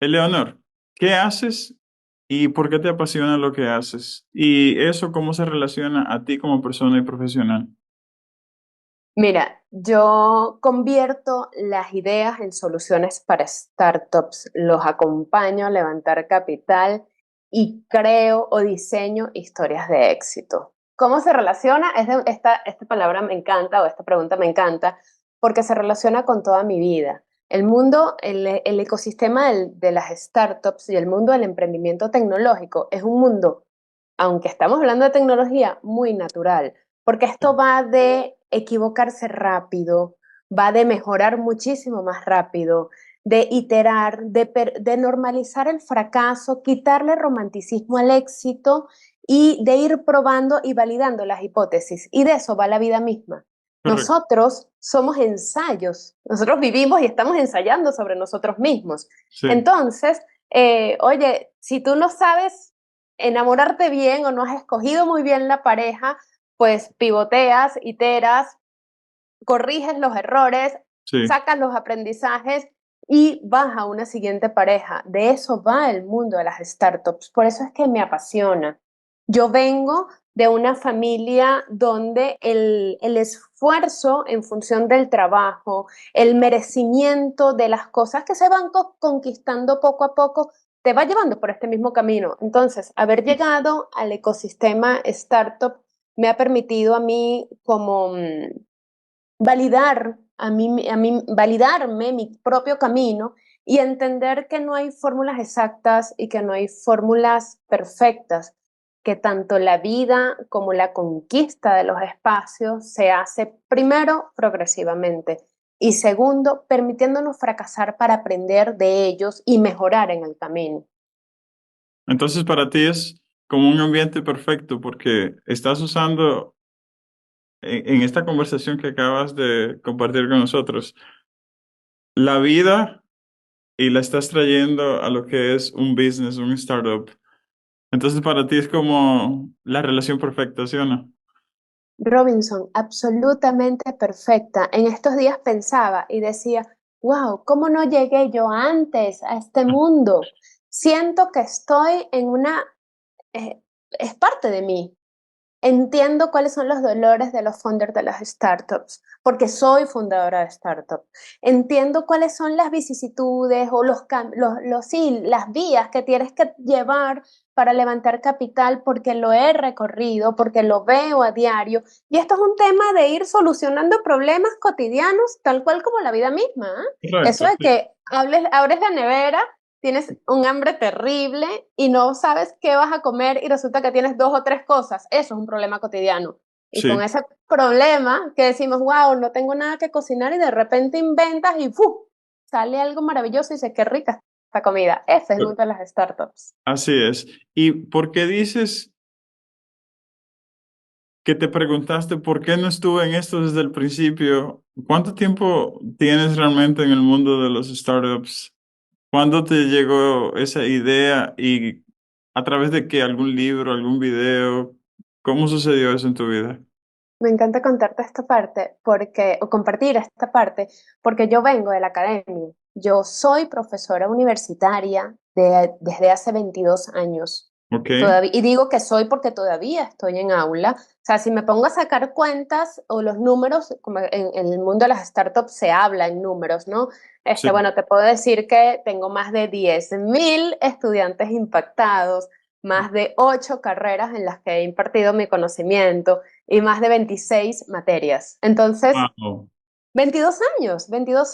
Eleonor, ¿qué haces y por qué te apasiona lo que haces? Y eso, ¿cómo se relaciona a ti como persona y profesional? Mira, yo convierto las ideas en soluciones para startups, los acompaño a levantar capital y creo o diseño historias de éxito. ¿Cómo se relaciona? Esta palabra me encanta o esta pregunta me encanta porque se relaciona con toda mi vida. El mundo, el ecosistema de las startups y el mundo del emprendimiento tecnológico es un mundo, aunque estamos hablando de tecnología, muy natural, porque esto va de equivocarse rápido, va de mejorar muchísimo más rápido, de iterar, de normalizar el fracaso, quitarle romanticismo al éxito y de ir probando y validando las hipótesis. Y de eso va la vida misma. Correcto. Nosotros somos ensayos, nosotros vivimos y estamos ensayando sobre nosotros mismos. Sí, Entonces, oye, si tú no sabes enamorarte bien o no has escogido muy bien la pareja, pues pivoteas, iteras, corriges los errores, sí. sacas los aprendizajes y vas a una siguiente pareja. De eso va el mundo de las startups. Por eso es que me apasiona. Yo vengo de una familia donde el esfuerzo en función del trabajo, el merecimiento de las cosas que se van conquistando poco a poco, te va llevando por este mismo camino. Entonces, haber llegado al ecosistema startup me ha permitido a mí como validarme mi propio camino y entender que no hay fórmulas exactas y que no hay fórmulas perfectas, que tanto la vida como la conquista de los espacios se hace primero progresivamente y segundo permitiéndonos fracasar para aprender de ellos y mejorar en el camino. Entonces para ti es como un ambiente perfecto porque estás usando en esta conversación que acabas de compartir con nosotros la vida y la estás trayendo a lo que es un business, un startup. Entonces para ti es como la relación perfecta, ¿sí o no? Robinson, absolutamente perfecta. En estos días pensaba y decía, wow, ¿cómo no llegué yo antes a este mundo? Siento que estoy en es parte de mí. Entiendo cuáles son los dolores de los founders de las startups, porque soy fundadora de startups. Entiendo cuáles son las vicisitudes o sí, las vías que tienes que llevar para levantar capital, porque lo he recorrido, porque lo veo a diario. Y esto es un tema de ir solucionando problemas cotidianos, tal cual como la vida misma. Eso Correcto, de sí. que abres la nevera, tienes un hambre terrible y no sabes qué vas a comer y resulta que tienes dos o tres cosas. Eso es un problema cotidiano. Y con Sí. ese problema que decimos, wow, no tengo nada que cocinar y de repente inventas y ¡fu! Sale algo maravilloso y dices, qué rica esta comida. Ese es el mundo de las startups. Así es. ¿Y por qué dices que te preguntaste por qué no estuve en esto desde el principio? ¿Cuánto tiempo tienes realmente en el mundo de los startups? ¿Cuándo te llegó esa idea y a través de qué? ¿Algún libro, algún video? ¿Cómo sucedió eso en tu vida? Me encanta contarte esta parte o compartir esta parte, porque yo vengo de la academia. Yo soy profesora universitaria desde hace 22 años. Ok, Todavía, y digo que soy porque todavía estoy en aula. O sea, si me pongo a sacar cuentas o los números, como en el mundo de las startups se habla en números, ¿no? sí. Bueno, te puedo decir que tengo más de 10.000 estudiantes impactados, más de 8 carreras en las que he impartido mi conocimiento y más de 26 materias. Entonces, Wow. 22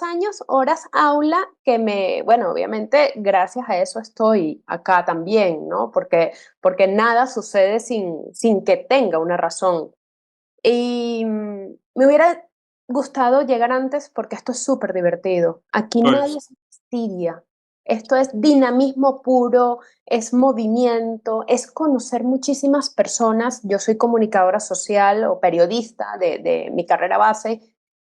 años, horas aula bueno, obviamente gracias a eso estoy acá también, ¿no? Porque nada sucede sin que tenga una razón. Y me hubiera gustado llegar antes porque esto es súper divertido. Aquí nadie Pues, se fastidia. Esto es dinamismo puro, es movimiento, es conocer muchísimas personas. Yo soy comunicadora social o periodista de mi carrera base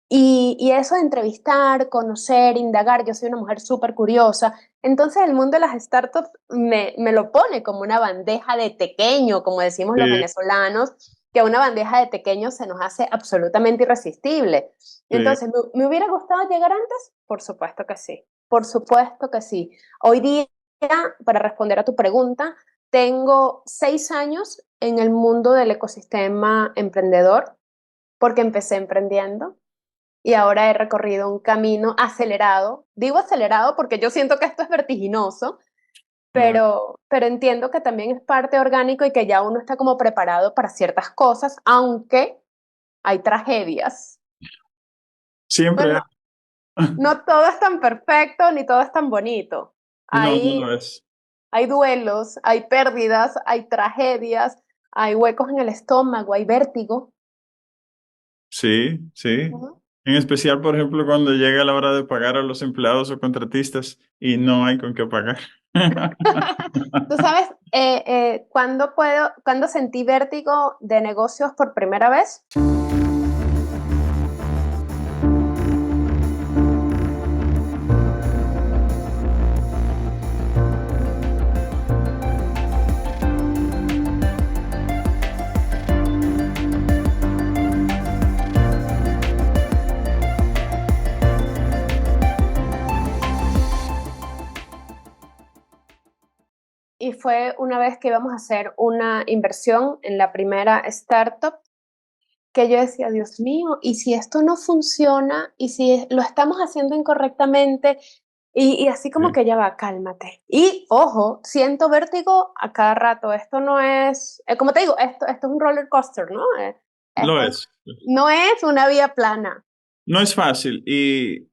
y eso de entrevistar, conocer, indagar, yo soy una mujer súper curiosa. Entonces el mundo de las startups me lo pone como una bandeja de tequeño, como decimos los sí, venezolanos, que una bandeja de tequeños se nos hace absolutamente irresistible. sí. Entonces, ¿me hubiera gustado llegar antes? Por supuesto que sí, por supuesto que sí. Hoy día para responder a tu pregunta, tengo 6 años en el mundo del ecosistema emprendedor porque empecé emprendiendo y ahora he recorrido un camino acelerado. Digo acelerado porque yo siento que esto es vertiginoso, Claro. pero entiendo que también es parte orgánico y que ya uno está como preparado para ciertas cosas, aunque hay tragedias. Siempre. Bueno, no todo es tan perfecto ni todo es tan bonito. No, no Hay, lo es. hay duelos, hay pérdidas, hay tragedias, hay huecos en el estómago, hay vértigo. Sí, sí. Ujú. En especial, por ejemplo, cuando llega la hora de pagar a los empleados o contratistas y no hay con qué pagar. Tú sabes, ¿cuándo sentí vértigo de negocios por primera vez? Y fue una vez que íbamos a hacer una inversión en la primera startup que yo decía, Dios mío, ¿y si esto no funciona? ¿Y si lo estamos haciendo incorrectamente? Y así como Sí, que ya va, cálmate. Y ojo, siento vértigo a cada rato. Esto no es, como te digo, esto es un roller coaster, ¿no? lo Esto es. no es una vía plana. No es fácil y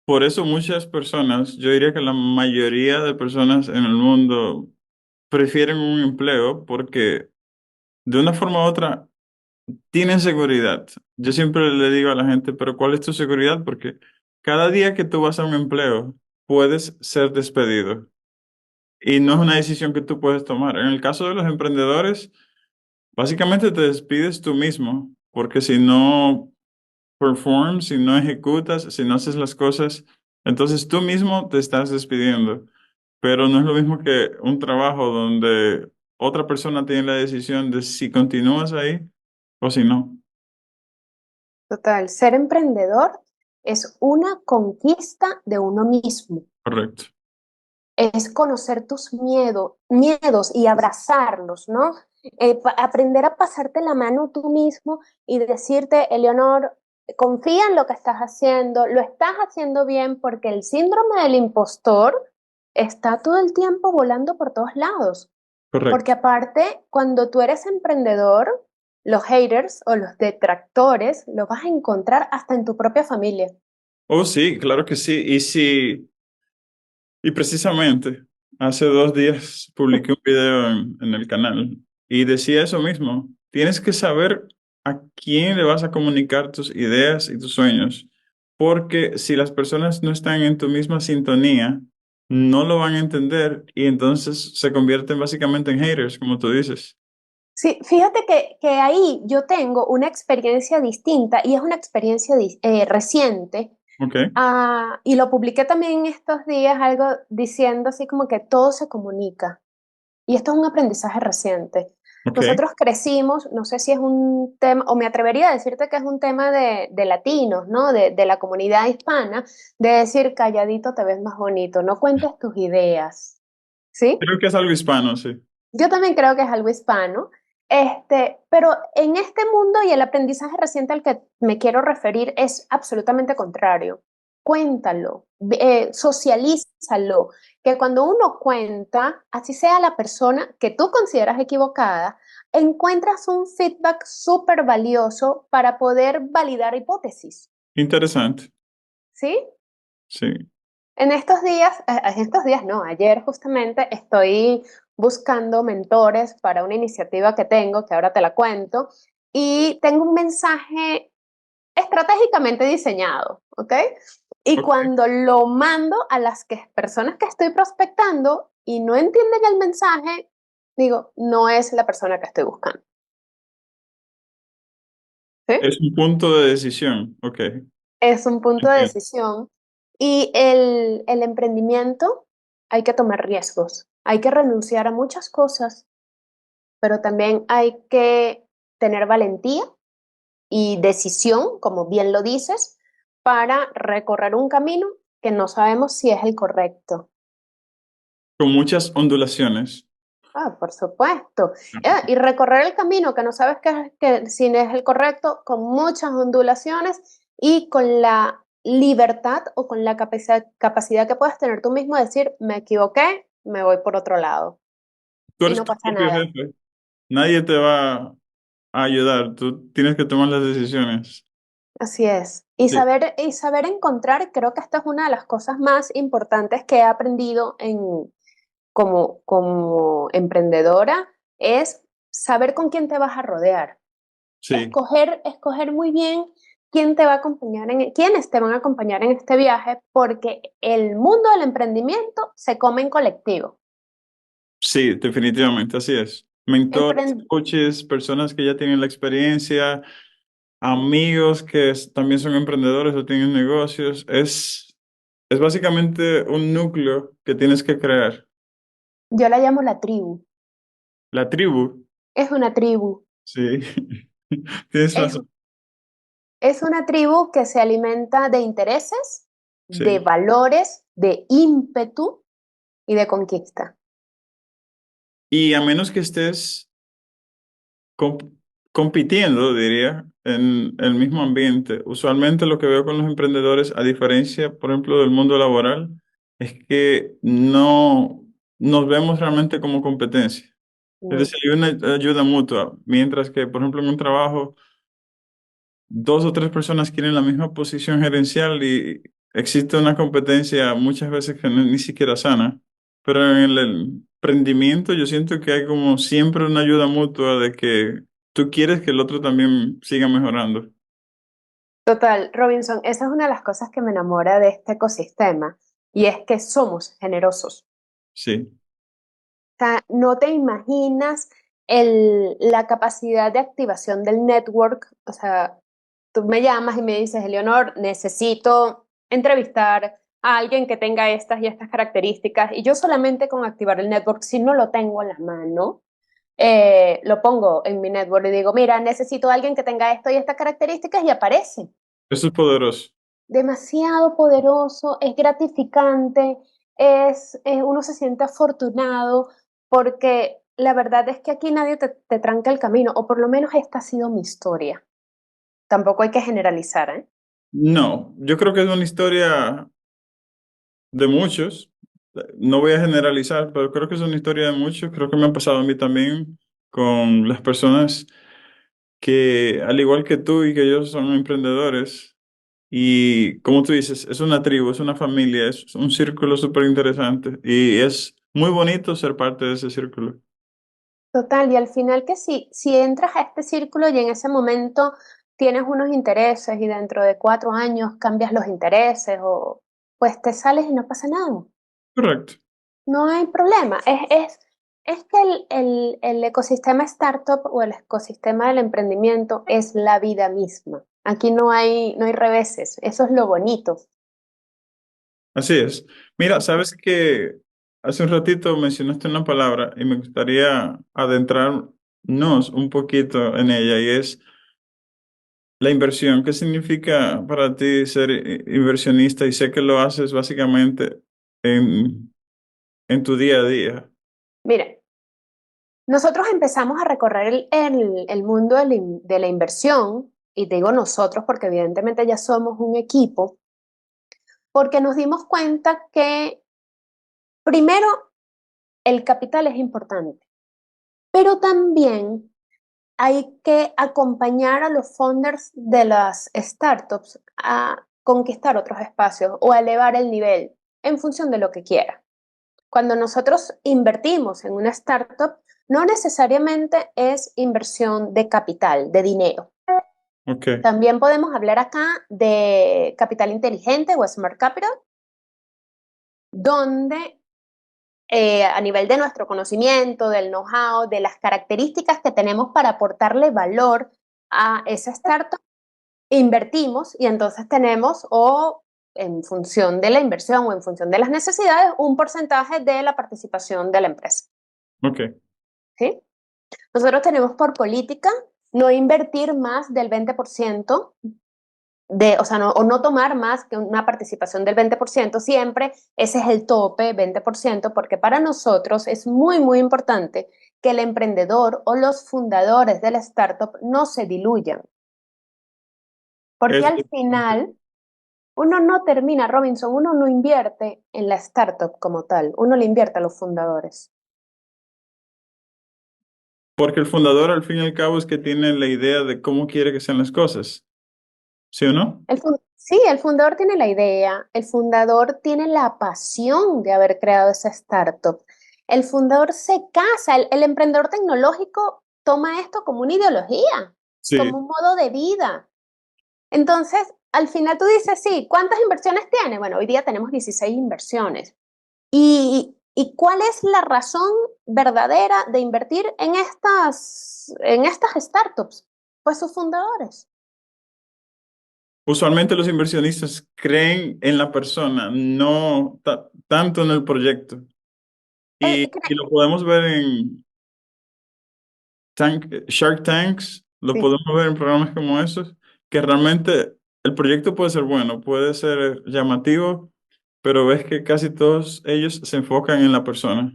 por eso muchas personas, yo diría que la mayoría de personas en el mundo prefieren un empleo porque de una forma u otra tienen seguridad. Yo siempre le digo a la gente, pero ¿cuál es tu seguridad? Porque cada día que tú vas a un empleo puedes ser despedido y no es una decisión que tú puedes tomar. En el caso de los emprendedores, básicamente te despides tú mismo porque si no performs, si no ejecutas, si no haces las cosas, entonces tú mismo te estás despidiendo. Pero no es lo mismo que un trabajo donde otra persona tiene la decisión de si continúas ahí o si no. Total, ser emprendedor es una conquista de uno mismo. Correcto. Es conocer tus miedos y abrazarlos, ¿no? Aprender a pasarte la mano tú mismo y decirte, Eleonor, confía en lo que estás haciendo, lo estás haciendo bien porque el síndrome del impostor está todo el tiempo volando por todos lados. Porque Correcto. aparte, cuando tú eres emprendedor, los haters o los detractores los vas a encontrar hasta en tu propia familia. Oh, sí, claro que sí. Y precisamente, hace 2 días publiqué un video en el canal y decía eso mismo. Tienes que saber a quién le vas a comunicar tus ideas y tus sueños, porque si las personas no están en tu misma sintonía, no lo van a entender y entonces se convierten básicamente en haters, como tú dices. Sí, fíjate que ahí yo tengo una experiencia distinta y es una experiencia reciente. ¿Ok? Y lo publiqué también estos días, algo diciendo así como que todo se comunica. Y esto es un aprendizaje reciente. ¿Ok? Nosotros crecimos, no sé si es un tema, o me atrevería a decirte que es un tema de latinos, ¿no? De la comunidad hispana, de decir calladito te ves más bonito, no cuentes tus ideas, ¿sí? Creo que es algo hispano, sí. Yo también creo que es algo hispano, pero en este mundo y el aprendizaje reciente al que me quiero referir es absolutamente contrario. Cuéntalo, socialízalo, que cuando uno cuenta, así sea la persona que tú consideras equivocada, encuentras un feedback súper valioso para poder validar hipótesis, Interesante. ¿sí? Sí. En estos días no, ayer justamente estoy buscando mentores para una iniciativa que tengo, que ahora te la cuento, y tengo un mensaje estratégicamente diseñado, ¿ok? Y Ok. cuando lo mando a las personas que estoy prospectando y no entienden el mensaje, digo, no es la persona que estoy buscando, ¿sí? Es un punto de decisión. Ok. Es un punto de Entiendo. decisión. Y el emprendimiento hay que tomar riesgos, hay que renunciar a muchas cosas, pero también hay que tener valentía y decisión, como bien lo dices, para recorrer un camino que no sabemos si es el correcto. Con muchas ondulaciones. Ah, por supuesto. Y recorrer el camino que no sabes que si es el correcto, con muchas ondulaciones y con la libertad o con la capacidad que puedes tener tú mismo de decir, me equivoqué, me voy por otro lado Tú y eres no tu pasa propio nada. jefe. Nadie te va a ayudar. Tú tienes que tomar las decisiones. Así es. Sí, Y saber encontrar, creo que esta es una de las cosas más importantes que he aprendido como emprendedora, es saber con quién te vas a rodear. sí, Escoger muy bien quién te va a acompañar quiénes te van a acompañar en este viaje, porque el mundo del emprendimiento se come en colectivo. sí, definitivamente, así es. Mentores, Empren- coaches, personas que ya tienen la experiencia, amigos que también son emprendedores o tienen negocios. Es básicamente un núcleo que tienes que crear. yo la llamo la tribu. La tribu, Es una tribu. sí, tienes Es, razón. es una tribu que se alimenta de intereses, de Sí. valores, de ímpetu y de conquista. Y a menos que estés comp- compitiendo, diría, en el mismo ambiente. Usualmente lo que veo con los emprendedores, a diferencia, por ejemplo, del mundo laboral, es que no nos vemos realmente como competencia. Es No. decir, hay una ayuda mutua, mientras que, por ejemplo, en un trabajo, dos o tres personas quieren la misma posición gerencial y existe una competencia muchas veces que no es ni siquiera sana. Pero en el emprendimiento yo siento que hay como siempre una ayuda mutua de que tú quieres que el otro también siga mejorando. Total, Robinson, esa es una de las cosas que me enamora de este ecosistema y es que somos generosos. Sí, Sea, no te imaginas la capacidad de activación del network. O sea, tú me llamas y me dices, Eleonor, necesito entrevistar a alguien que tenga estas y estas características. Y yo solamente con activar el network, si no lo tengo a la mano, lo pongo en mi network y digo, mira, necesito a alguien que tenga esto y estas características y aparece. eso es poderoso. Demasiado poderoso, es gratificante, uno se siente afortunado porque la verdad es que aquí nadie te tranca el camino, o por lo menos esta ha sido mi historia. Tampoco hay que generalizar, ¿eh? No, yo creo que es una historia de muchos. No voy a generalizar, pero creo que es una historia de muchos. Creo que me ha pasado a mí también con las personas que, al igual que tú y que yo, son emprendedores. Y como tú dices, es una tribu, es una familia, es un círculo súper interesante. Y es muy bonito ser parte de ese círculo. Total, y al final que si entras a este círculo y en ese momento tienes unos intereses y dentro de 4 años cambias los intereses o pues te sales y no pasa nada. Correcto. No hay problema. Es que el ecosistema startup o el ecosistema del emprendimiento es la vida misma. Aquí no hay reveses. Eso es lo bonito. Así es. Mira, sabes que hace un ratito mencionaste una palabra y me gustaría adentrarnos un poquito en ella y es la inversión. ¿Qué significa para ti ser inversionista? Y sé que lo haces básicamente en tu día a día. Mire, nosotros empezamos a recorrer el mundo de la inversión, y te digo nosotros porque evidentemente ya somos un equipo, porque nos dimos cuenta que primero el capital es importante, pero también hay que acompañar a los founders de las startups a conquistar otros espacios o a elevar el nivel en función de lo que quiera. Cuando nosotros invertimos en una startup, no necesariamente es inversión de capital, de dinero. Ok, También podemos hablar acá de capital inteligente o smart capital, donde a nivel de nuestro conocimiento, del know-how, de las características que tenemos para aportarle valor a esa startup, invertimos y entonces tenemos o en función de la inversión o en función de las necesidades, un porcentaje de la participación de la empresa. ok. ¿Sí? Nosotros tenemos por política no invertir más del 20% o sea, o no tomar más que una participación del 20%, siempre ese es el tope, 20%, porque para nosotros es muy, muy importante que el emprendedor o los fundadores de la startup no se diluyan, porque Es, al final uno no termina, Robinson, uno no invierte en la startup como tal, uno le invierte a los fundadores. porque el fundador al fin y al cabo es que tiene la idea de cómo quiere que sean las cosas, ¿sí o no? Sí, el fundador tiene la idea, el fundador tiene la pasión de haber creado esa startup. El fundador se casa, el emprendedor tecnológico toma esto como una ideología, Sí, como un modo de vida. Entonces, al final tú dices, sí, ¿cuántas inversiones tiene? Bueno, hoy día tenemos 16 inversiones. ¿Y cuál es la razón verdadera de invertir en estas startups? Pues sus fundadores. usualmente los inversionistas creen en la persona, no tanto en el proyecto. Eh, Y lo podemos ver en Shark Tanks, lo sí. podemos ver en programas como esos, que realmente el proyecto puede ser bueno, puede ser llamativo, pero ves que casi todos ellos se enfocan en la persona.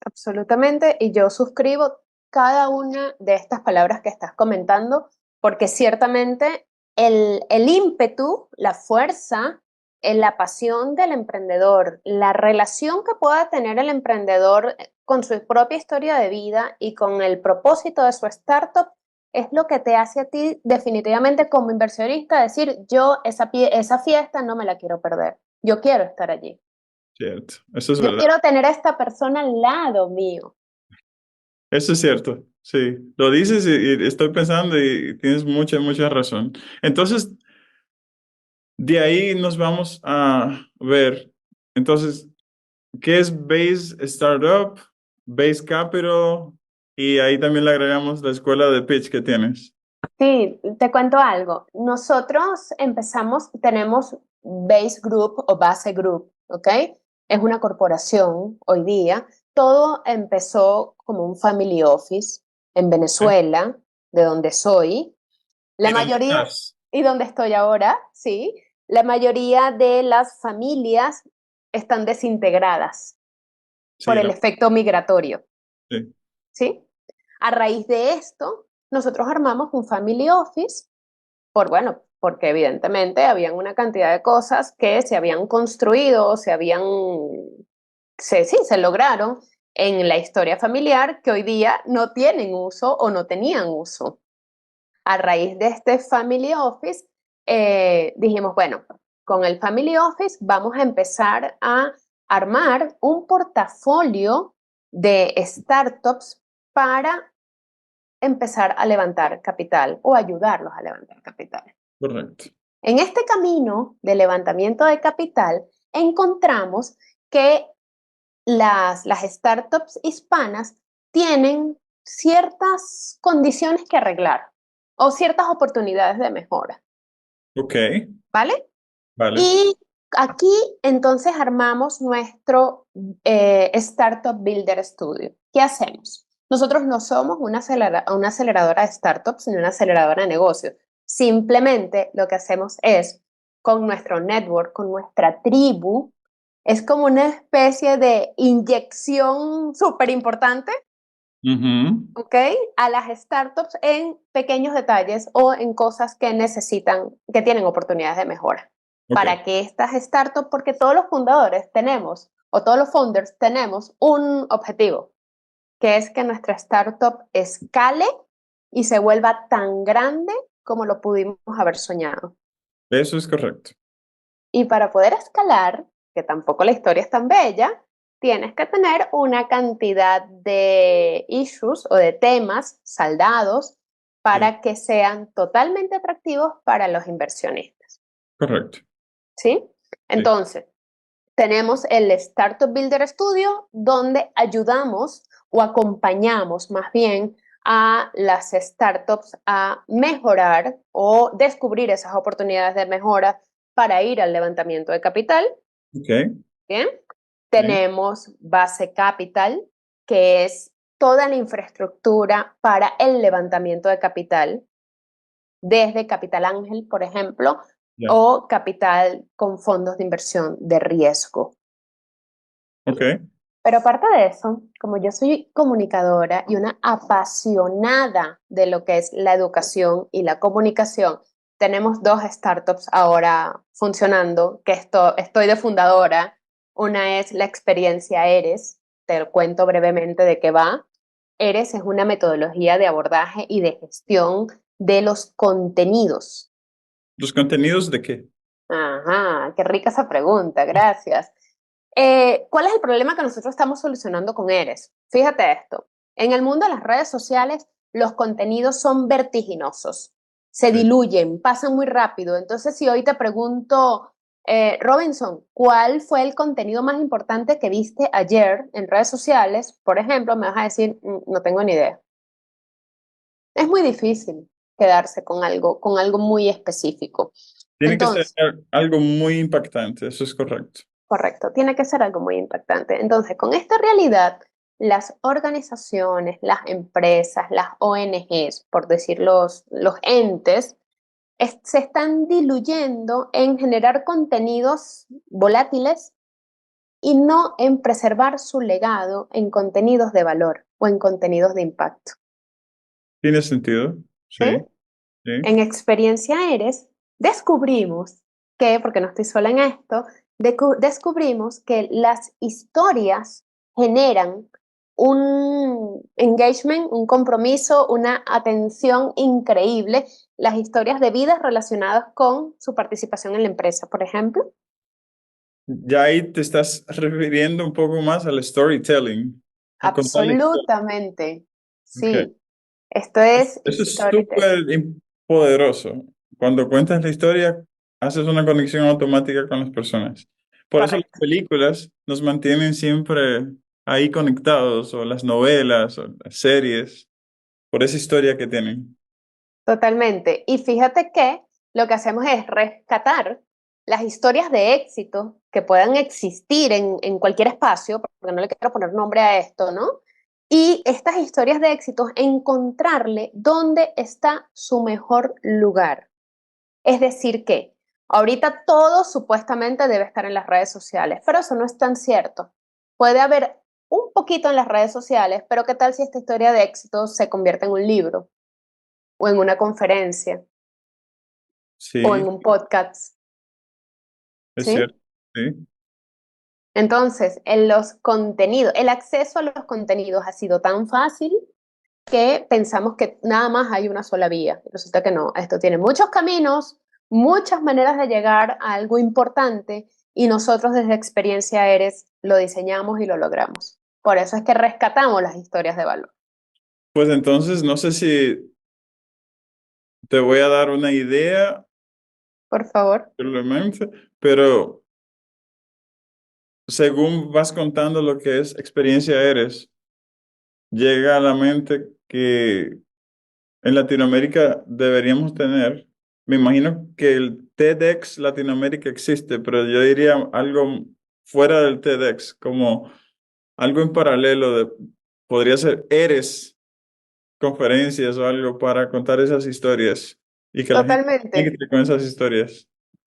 Absolutamente, y yo suscribo cada una de estas palabras que estás comentando, porque ciertamente el ímpetu, la fuerza, la pasión del emprendedor, la relación que pueda tener el emprendedor con su propia historia de vida y con el propósito de su startup, es lo que te hace a ti definitivamente como inversionista decir, yo esa fiesta no me la quiero perder, yo quiero estar allí. Cierto, eso es Yo verdad. quiero tener a esta persona al lado mío. Eso es cierto, sí. Lo dices y estoy pensando y tienes mucha, mucha razón. Entonces, de ahí nos vamos a ver. Entonces, ¿qué es Base Startup, Base Capital? Y ahí también le agregamos la escuela de pitch que tienes. Sí, te cuento algo. Nosotros tenemos Base Group o Base Group, ¿ok? Es una corporación hoy día. Todo empezó como un family office en ¿Eh? Venezuela, de donde soy. La ¿Y dónde mayoría, estás? y donde estoy ahora, sí, la mayoría de las familias están desintegradas por Sí, el efecto migratorio, sí. ¿sí? A raíz de esto, nosotros armamos un family office bueno, porque evidentemente habían una cantidad de cosas que se habían construido, sí, se lograron en la historia familiar que hoy día no tienen uso o no tenían uso. A raíz de este Family Office, dijimos, bueno, con el Family Office vamos a empezar a armar un portafolio de startups para empezar a levantar capital o ayudarlos a levantar capital. Correcto. En este camino de levantamiento de capital, encontramos que las startups hispanas tienen ciertas condiciones que arreglar o ciertas oportunidades de mejora, Ok, ¿vale? vale. Y aquí entonces armamos nuestro Startup Builder Studio. ¿Qué hacemos? Nosotros no somos una aceleradora de startups ni una aceleradora de negocios. Simplemente lo que hacemos es, con nuestro network, con nuestra tribu, es como una especie de inyección súper importante, Ujú. ¿ok? A las startups en pequeños detalles o en cosas que necesitan, que tienen oportunidades de mejora. Ok, Para que estas startups, porque todos los fundadores tenemos, o todos los founders tenemos un objetivo, que es que nuestra startup escale y se vuelva tan grande como lo pudimos haber soñado. eso es correcto. Y para poder escalar, que tampoco la historia es tan bella, tienes que tener una cantidad de issues o de temas saldados Sí, para que sean totalmente atractivos para los inversionistas, correcto. ¿sí? Sí. Entonces, tenemos el Startup Builder Studio, donde ayudamos o acompañamos más bien a las startups a mejorar o descubrir esas oportunidades de mejora para ir al levantamiento de capital. Ok. Bien, Sí. tenemos Base Capital, que es toda la infraestructura para el levantamiento de capital, desde Capital Ángel, por ejemplo, Ya. o capital con fondos de inversión de riesgo. Ok. Pero aparte de eso, como yo soy comunicadora y una apasionada de lo que es la educación y la comunicación, tenemos dos startups ahora funcionando, que estoy de fundadora. Una es la experiencia ERES, te cuento brevemente de qué va. ERES es una metodología de abordaje y de gestión de los contenidos. ¿Los contenidos de qué? Ajá, qué rica esa pregunta, gracias. ¿Cuál es el problema que nosotros estamos solucionando con Eres? Fíjate esto, en el mundo de las redes sociales los contenidos son vertiginosos, se Sí. diluyen, pasan muy rápido. Entonces, si hoy te pregunto, Robinson, ¿cuál fue el contenido más importante que viste ayer en redes sociales? Por ejemplo, me vas a decir, no tengo ni idea. Es muy difícil quedarse con algo muy específico. Tiene que ser Entonces, algo muy impactante, eso es correcto. correcto, tiene que ser algo muy impactante. Entonces, con esta realidad, las organizaciones, las empresas, las ONGs, por decir los entes, se están diluyendo en generar contenidos volátiles y no en preservar su legado en contenidos de valor o en contenidos de impacto. ¿Tiene sentido? Sí, ¿Sí? sí. En Experiencia Eres, descubrimos que, porque no estoy sola en esto, descubrimos que las historias generan un engagement, un compromiso, una atención increíble. Las historias de vidas relacionadas con su participación en la empresa, por ejemplo. Ya ahí te estás refiriendo un poco más al storytelling, a contar la historia. Absolutamente. Okay. Sí, esto es Eso es storytelling. súper poderoso. Cuando cuentas la historia, haces una conexión automática con las personas. Por eso las Correcto. películas nos mantienen siempre ahí conectados, o las novelas, o las series, por esa historia que tienen. Totalmente. Y fíjate que lo que hacemos es rescatar las historias de éxito que puedan existir en cualquier espacio, porque no le quiero poner nombre a esto, ¿no? Y estas historias de éxito, encontrarle dónde está su mejor lugar. Es decir, que ahorita todo supuestamente debe estar en las redes sociales, pero eso no es tan cierto. Puede haber un poquito en las redes sociales, pero ¿qué tal si esta historia de éxito se convierte en un libro o en una conferencia o en Sí, un podcast? es ¿Sí? cierto. Sí. Entonces, en los contenidos, el acceso a los contenidos ha sido tan fácil que pensamos que nada más hay una sola vía. Resulta que no, esto tiene muchos caminos, muchas maneras de llegar a algo importante y nosotros desde Experiencia Eres lo diseñamos y lo logramos. Por eso es que rescatamos las historias de valor. Pues entonces, no sé si te voy a dar una idea, Por favor. probablemente, pero según vas contando lo que es experiencia eres, llega a la mente que en Latinoamérica deberíamos tener, me imagino que el TEDx Latinoamérica existe, pero yo diría algo fuera del TEDx, como algo en paralelo de, podría ser Eres conferencias o algo para contar esas historias y que la gente Totalmente. conecte con esas historias.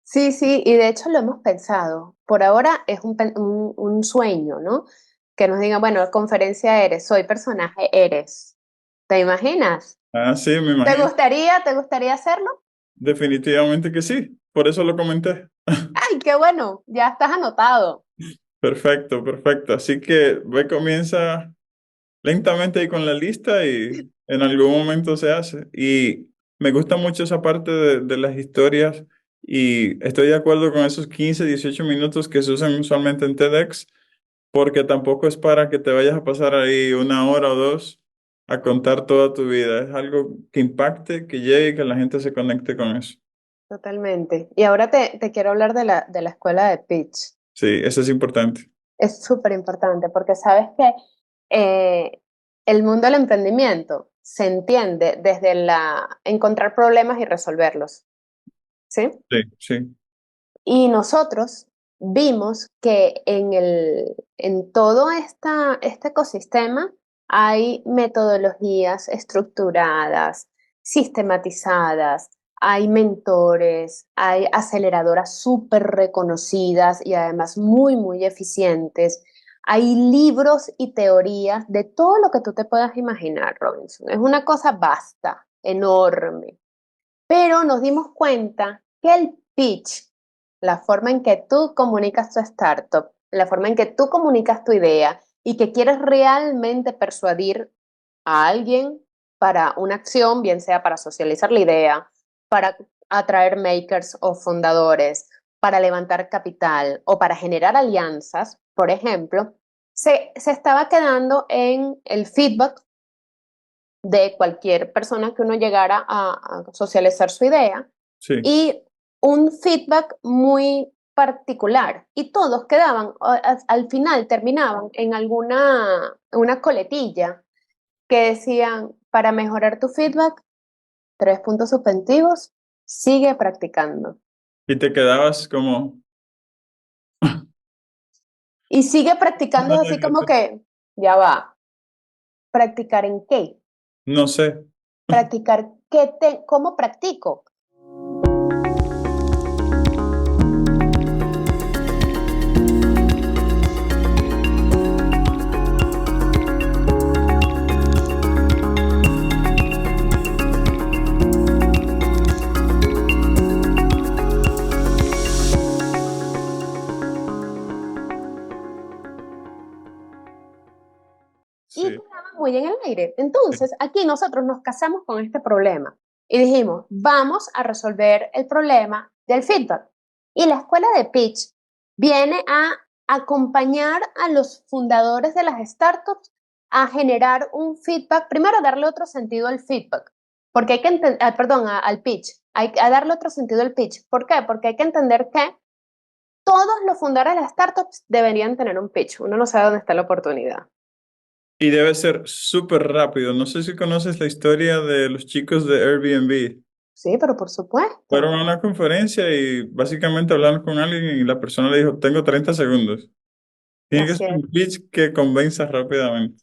Sí, sí, y de hecho lo hemos pensado. Por ahora es un sueño, ¿no? Que nos digan, bueno, conferencia Eres, soy personaje Eres. ¿Te imaginas? Ah, sí, me imagino. Te gustaría hacerlo? Definitivamente que sí, por eso lo comenté. ¡Ay, qué bueno! Ya estás anotado. Perfecto, perfecto. Así que ve, comienza lentamente ahí con la lista y en algún momento se hace. Y me gusta mucho esa parte de las historias y estoy de acuerdo con esos 15, 18 minutos que se usan usualmente en TEDx, porque tampoco es para que te vayas a pasar ahí una hora o dos a contar toda tu vida. Es algo que impacte, que llegue y que la gente se conecte con eso. Totalmente. Y ahora te quiero hablar de la escuela de pitch. Sí, eso es importante. Es súper importante porque sabes que eh, el mundo del emprendimiento se entiende desde encontrar problemas y resolverlos, ¿sí? Sí, sí. Y nosotros vimos que en todo este ecosistema hay metodologías estructuradas, sistematizadas, hay mentores, hay aceleradoras súper reconocidas y además muy, muy eficientes. Hay libros y teorías de todo lo que tú te puedas imaginar, Robinson. Es una cosa vasta, enorme. Pero nos dimos cuenta que el pitch, la forma en que tú comunicas tu startup, la forma en que tú comunicas tu idea y que quieres realmente persuadir a alguien para una acción, bien sea para socializar la idea, para atraer makers o fundadores, para levantar capital o para generar alianzas, por ejemplo, se estaba quedando en el feedback de cualquier persona que uno llegara a socializar su idea Sí. y un feedback muy particular y todos quedaban, al final terminaban en una coletilla que decían, para mejorar tu feedback, 3 puntos suspensivos, sigue practicando. Y te quedabas como, Y sigue practicando así como que, ya va, ¿practicar en qué? no sé. ¿Practicar cómo practico? Y Sí. quedaba muy en el aire. Entonces, aquí nosotros nos casamos con este problema y dijimos, vamos a resolver el problema del feedback. Y la escuela de pitch viene a acompañar a los fundadores de las startups a generar un feedback, primero a darle otro sentido al feedback, porque hay que entender, perdón, al pitch, hay que darle otro sentido al pitch. ¿Por qué? Porque hay que entender que todos los fundadores de las startups deberían tener un pitch. Uno no sabe dónde está la oportunidad. Y debe ser súper rápido. No sé si conoces la historia de los chicos de Airbnb. Sí, pero por Fueron supuesto. a una conferencia y básicamente hablaron con alguien y la persona le dijo, tengo 30 segundos. Tiene que Así ser es. un pitch que convenza rápidamente.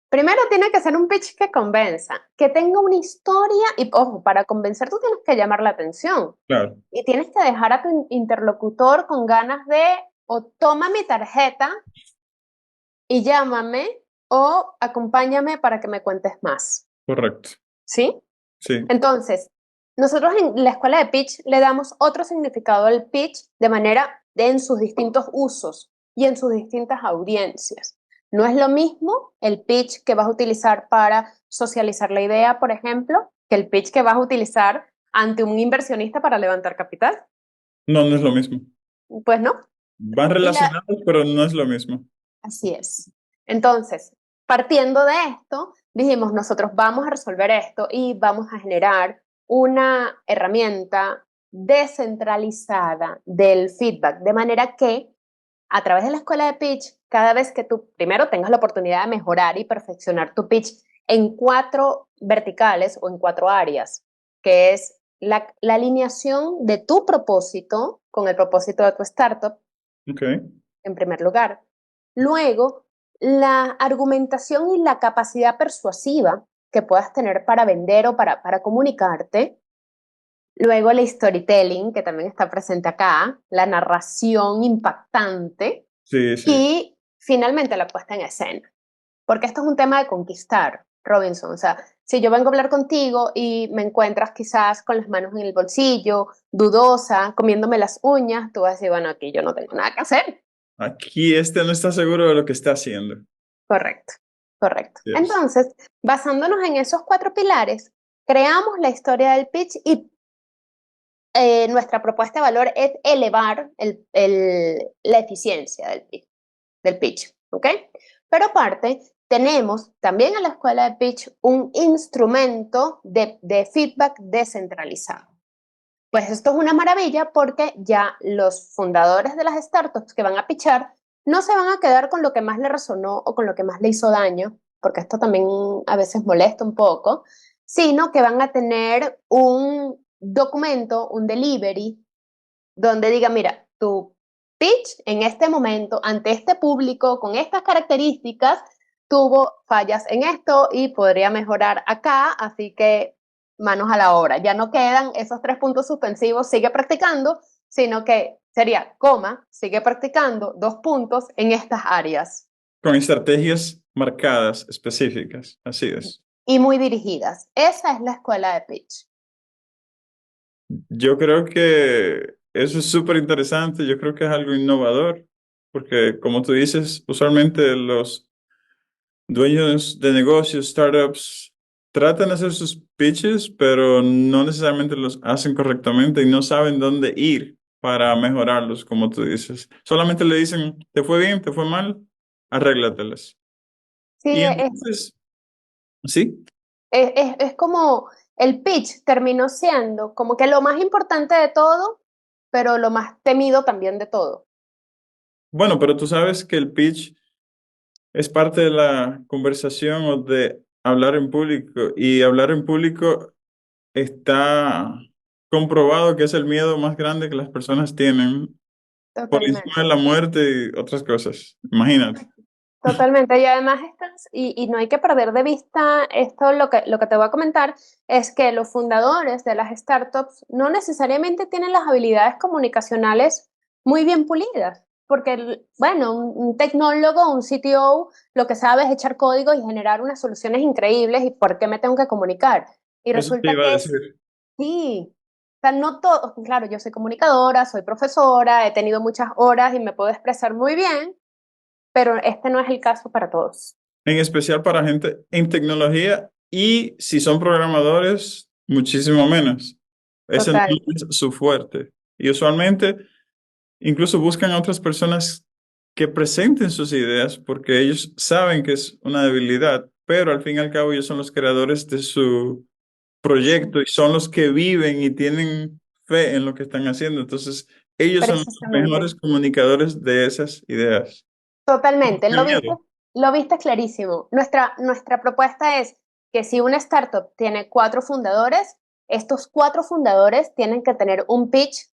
Primero tiene que ser un pitch que convenza, que tenga una historia y, ojo, para convencer tú tienes que llamar la atención Claro, y tienes que dejar a tu interlocutor con ganas de o toma mi tarjeta y llámame o acompáñame para que me cuentes más, correcto. ¿sí? Sí. Entonces, nosotros en la escuela de pitch le damos otro significado al pitch de manera en sus distintos usos y en sus distintas audiencias. No es lo mismo el pitch que vas a utilizar para socializar la idea, por ejemplo, que el pitch que vas a utilizar ante un inversionista para levantar capital. No, no es lo mismo. Pues no. Van Y la, relacionados, pero no es lo mismo. Así es. Entonces, partiendo de esto, dijimos, nosotros vamos a resolver esto y vamos a generar una herramienta descentralizada del feedback, de manera que a través de la escuela de pitch, cada vez que tú primero tengas la oportunidad de mejorar y perfeccionar tu pitch en 4 verticales o en 4 áreas, que es la alineación de tu propósito con el propósito de tu startup, Ok. en primer lugar. Luego, la argumentación y la capacidad persuasiva que puedas tener para vender o para comunicarte. Luego, el storytelling, que también está presente acá, la narración impactante. Sí, sí. Y finalmente, la puesta en escena. Porque esto es un tema de conquistar, Robinson. O sea, si yo vengo a hablar contigo y me encuentras quizás con las manos en el bolsillo, dudosa, comiéndome las uñas, tú vas a decir, bueno, aquí yo no tengo nada que hacer. Aquí este no está seguro de lo que está haciendo. Correcto, correcto. Yes. Entonces, basándonos en esos 4 pilares, creamos la historia del pitch y nuestra propuesta de valor es elevar la eficiencia del pitch, ¿ok? Pero aparte, tenemos también en la escuela de pitch un instrumento de feedback descentralizado. Pues esto es una maravilla porque ya los fundadores de las startups que van a pitchar no se van a quedar con lo que más le resonó o con lo que más le hizo daño, porque esto también a veces molesta un poco, sino que van a tener un documento, un delivery, donde diga, mira, tu pitch en este momento, ante este público, con estas características, tuvo fallas en esto y podría mejorar acá, así que manos a la obra. Ya no quedan esos 3 puntos suspensivos, sigue practicando, sino que sería coma, sigue practicando, 2 puntos en estas áreas Con estrategias marcadas, específicas. Así es. y muy dirigidas. Esa es la escuela de pitch. Yo creo que eso es súper interesante, yo creo que es algo innovador, porque como tú dices, usualmente los dueños de negocios, startups, tratan de hacer sus pitches, pero no necesariamente los hacen correctamente y no saben dónde ir para mejorarlos, como tú dices. Solamente le dicen, ¿te fue bien? ¿Te fue mal? Arréglatelas. Sí, Y entonces, sí. es como el pitch terminó siendo como que lo más importante de todo, pero lo más temido también de todo. Bueno, pero tú sabes que el pitch es parte de la conversación o de hablar en público. Y hablar en público está comprobado que es el miedo más grande que las personas tienen por encima de Totalmente. la muerte y otras cosas. Imagínate. Totalmente, y además y no hay que perder de vista esto, lo que te voy a comentar, es que los fundadores de las startups no necesariamente tienen las habilidades comunicacionales muy bien pulidas, porque, bueno, un tecnólogo, un CTO, lo que sabe es echar código y generar unas soluciones increíbles, ¿y por qué me tengo que comunicar? Y Eso te resulta iba a que decir. sí, o sea, no todo, claro, yo soy comunicadora, soy profesora, he tenido muchas horas y me puedo expresar muy bien, pero este no es el caso para todos. En especial para gente en tecnología y si son programadores, muchísimo menos. Ese no Total. es su fuerte. Y usualmente incluso buscan a otras personas que presenten sus ideas porque ellos saben que es una debilidad, pero al fin y al cabo ellos son los creadores de su proyecto y son los que viven y tienen fe en lo que están haciendo. Entonces, ellos son los Precisamente. mejores comunicadores de esas ideas. Totalmente. Qué miedo. Lo viste clarísimo. Nuestra propuesta es que si una startup tiene 4 fundadores, estos 4 fundadores tienen que tener un pitch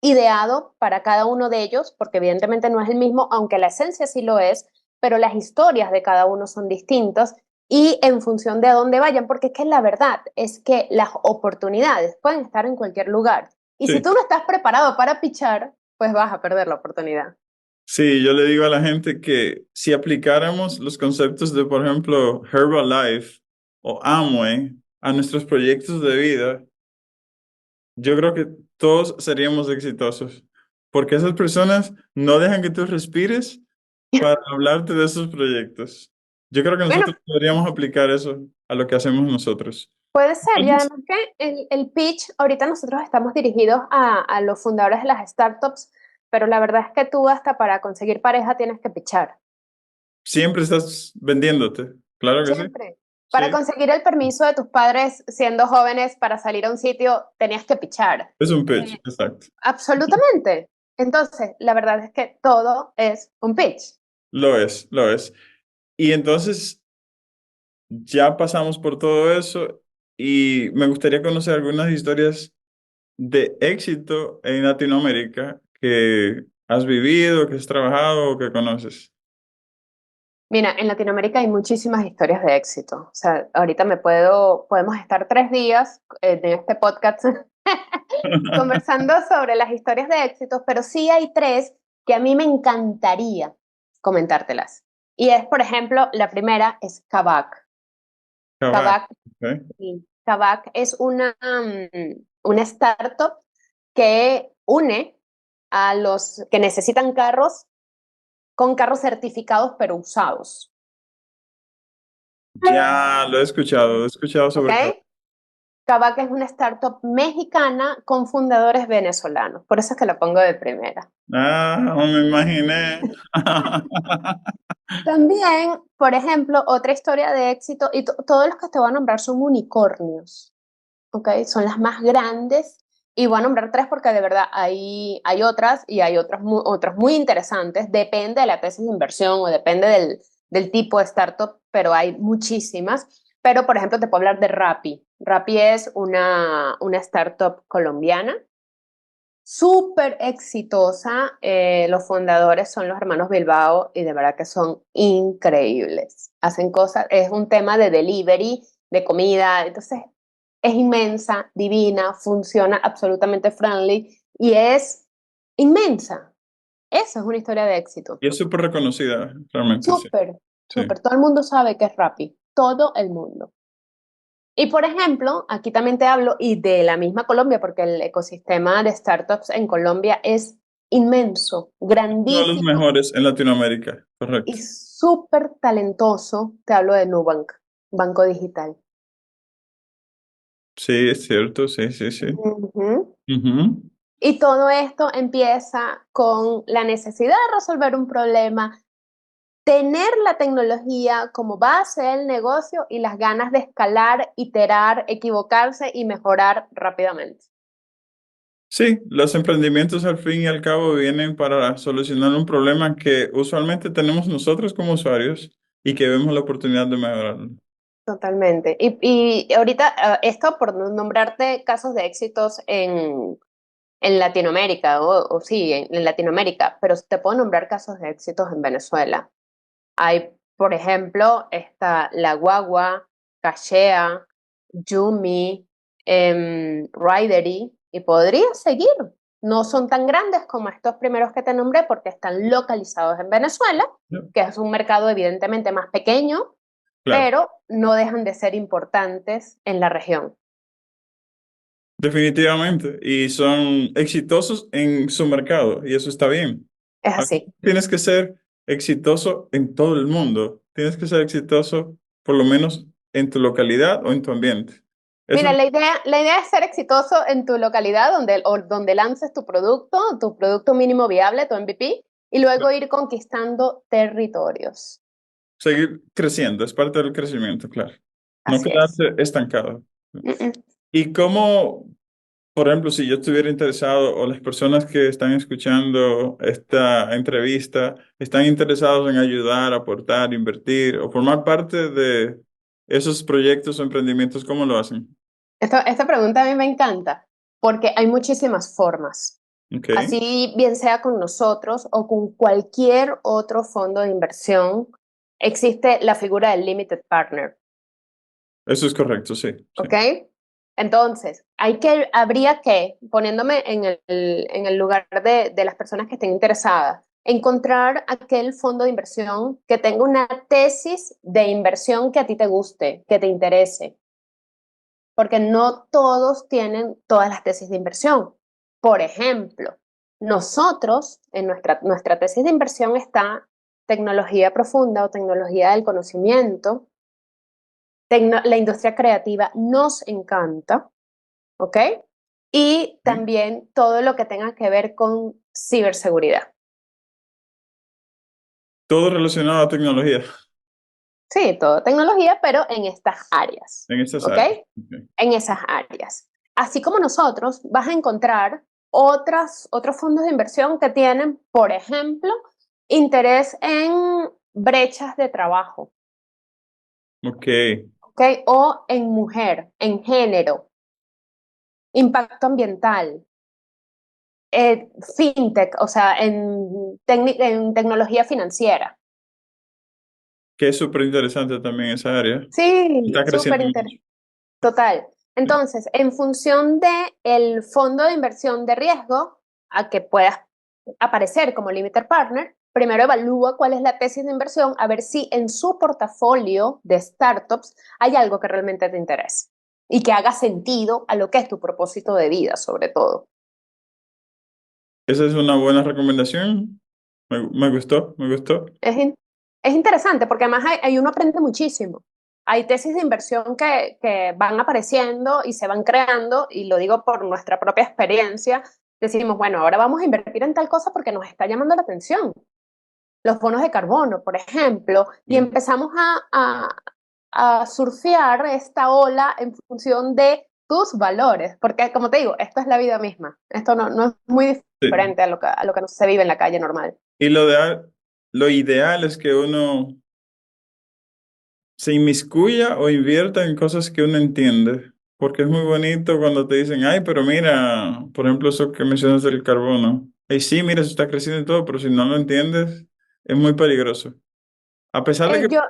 ideado para cada uno de ellos, porque evidentemente no es el mismo, aunque la esencia sí lo es, pero las historias de cada uno son distintas y en función de a dónde vayan, porque es que la verdad es que las oportunidades pueden estar en cualquier lugar. Y si Sí, tú no estás preparado para pitchar, pues vas a perder la oportunidad. sí, yo le digo a la gente que si aplicáramos los conceptos de, por ejemplo, Herbalife o Amway a nuestros proyectos de vida, yo creo que todos seríamos exitosos, porque esas personas no dejan que tú respires para hablarte de esos proyectos. Yo creo que Bueno, nosotros podríamos aplicar eso a lo que hacemos nosotros. puede ser, y Entonces, además que el pitch, ahorita nosotros estamos dirigidos a los fundadores de las startups, pero la verdad es que tú hasta para conseguir pareja tienes que pitchar. siempre estás vendiéndote, claro que sí. Siempre. Para Sí, conseguir el permiso de tus padres siendo jóvenes para salir a un sitio, tenías que pitchar. es un pitch, Eh, exacto. absolutamente. Entonces, la verdad es que todo es un pitch. Lo es, lo es. Y entonces ya pasamos por todo eso y me gustaría conocer algunas historias de éxito en Latinoamérica que has vivido, que has trabajado o que conoces. Mira, en Latinoamérica hay muchísimas historias de éxito. O sea, ahorita podemos estar 3 días en este podcast conversando sobre las historias de éxitos, pero sí hay tres que a mí me encantaría comentártelas. Y es, por ejemplo, la primera es Kavak. Cabac, Kavak, ¿ok? sí, Kavak es una startup que une a los que necesitan carros con carros certificados pero usados. Ya lo he escuchado ¿Ok? sobre Cabac. Kavak es una startup mexicana con fundadores venezolanos. Por eso es que la pongo de primera. Ah, no me imaginé. También, por ejemplo, otra historia de éxito, y todos los que te voy a nombrar son unicornios, ¿ok? Son las más grandes, y voy a nombrar tres porque de verdad hay otras y hay otras muy interesantes, depende de la tesis de inversión o depende del tipo de startup, pero hay muchísimas. Pero, por ejemplo, te puedo hablar de Rappi. Rappi es una startup colombiana súper exitosa. Los fundadores son los hermanos Bilbao y de verdad que son increíbles. Hacen cosas, es un tema de delivery, de comida. Entonces, es inmensa, divina, funciona absolutamente friendly y es inmensa. Esa es una historia de éxito. Y es súper reconocida, realmente, sí. Súper, Sí. súper. Todo el mundo sabe que es Rappi. Todo el mundo. Y por ejemplo, aquí también te hablo y de la misma Colombia, porque el ecosistema de startups en Colombia es inmenso, Uno de los grandísimo mejores en Latinoamérica, y correcto. súper talentoso. Te hablo de Nubank, Banco Digital. Sí, es cierto, sí, sí, sí. Ujú. Ujú. Y todo esto empieza con la necesidad de resolver un problema, tener la tecnología como base del negocio y las ganas de escalar, iterar, equivocarse y mejorar rápidamente. Sí, los emprendimientos al fin y al cabo vienen para solucionar un problema que usualmente tenemos nosotros como usuarios y que vemos la oportunidad de mejorarlo. Totalmente. Y ahorita, esto por no nombrarte casos de éxitos en Latinoamérica, o sí, en Latinoamérica, pero te puedo nombrar casos de éxitos en Venezuela. Hay, por ejemplo, está La Guagua, Cachea, Yumi, Ridery, y podría seguir. No son tan grandes como estos primeros que te nombré porque están localizados en Venezuela, Ya. que es un mercado evidentemente más pequeño, Claro, pero no dejan de ser importantes en la región. definitivamente. Y son exitosos en su mercado y eso está bien. Es Al así. final tienes que ser exitoso en todo el mundo. Tienes que ser exitoso por lo menos en tu localidad o en tu ambiente. Eso Mira, la idea es ser exitoso en tu localidad donde lances tu producto mínimo viable, tu MVP, y luego ir conquistando territorios. seguir creciendo, es parte del crecimiento, claro. No Así es. quedarse estancado. Mm-mm. ¿Y cómo, por ejemplo, si yo estuviera interesado o las personas que están escuchando esta entrevista están interesados en ayudar, aportar, invertir o formar parte de esos proyectos o emprendimientos, ¿cómo lo hacen? Esta pregunta a mí me encanta porque hay muchísimas formas. Ok, Así bien sea con nosotros o con cualquier otro fondo de inversión, existe la figura del limited partner. eso es correcto, sí, sí. ¿Ok? Entonces, habría que, poniéndome en el lugar de las personas que estén interesadas, encontrar aquel fondo de inversión que tenga una tesis de inversión que a ti te guste, que te interese, porque no todos tienen todas las tesis de inversión. Por ejemplo, nosotros, en nuestra tesis de inversión está tecnología profunda o tecnología del conocimiento, la industria creativa nos encanta, ¿ok? Y Ok. también todo lo que tenga que ver con ciberseguridad. Todo relacionado a tecnología Sí, todo tecnología, pero en estas áreas, en estas ¿ok? áreas. Ok. En esas áreas. Así como nosotros, vas a encontrar otros fondos de inversión que tienen, por ejemplo, interés en brechas de trabajo, Ok. ¿ok? O en mujer, en género, impacto ambiental, fintech, o sea, en tecnología financiera. Que es súper interesante también esa área. Sí, Está súper creciendo interesante. mucho. Total. Sí. Entonces, en función de el fondo de inversión de riesgo a que puedas aparecer como limited partner, primero evalúa cuál es la tesis de inversión, a ver si en su portafolio de startups hay algo que realmente te interese y que haga sentido a lo que es tu propósito de vida, sobre todo. Esa es una buena recomendación. Me gustó, me gustó. Es, in- es interesante porque además ahí uno aprende muchísimo. Hay tesis de inversión que van apareciendo y se van creando, y lo digo por nuestra propia experiencia. Decimos, bueno, ahora vamos a invertir en tal cosa porque nos está llamando la atención. Los bonos de carbono, por ejemplo, y Sí. empezamos a surfear esta ola en función de tus valores, porque como te digo, esto es la vida misma. Esto no es muy Sí. diferente a lo que se vive en la calle normal. Y lo ideal es que uno se inmiscuya o invierta en cosas que uno entiende, porque es muy bonito cuando te dicen, ay, pero mira, por ejemplo, eso que mencionas del carbono. Y sí, mira, eso está creciendo y todo, pero si no lo entiendes, es muy peligroso. A pesar de que Yo,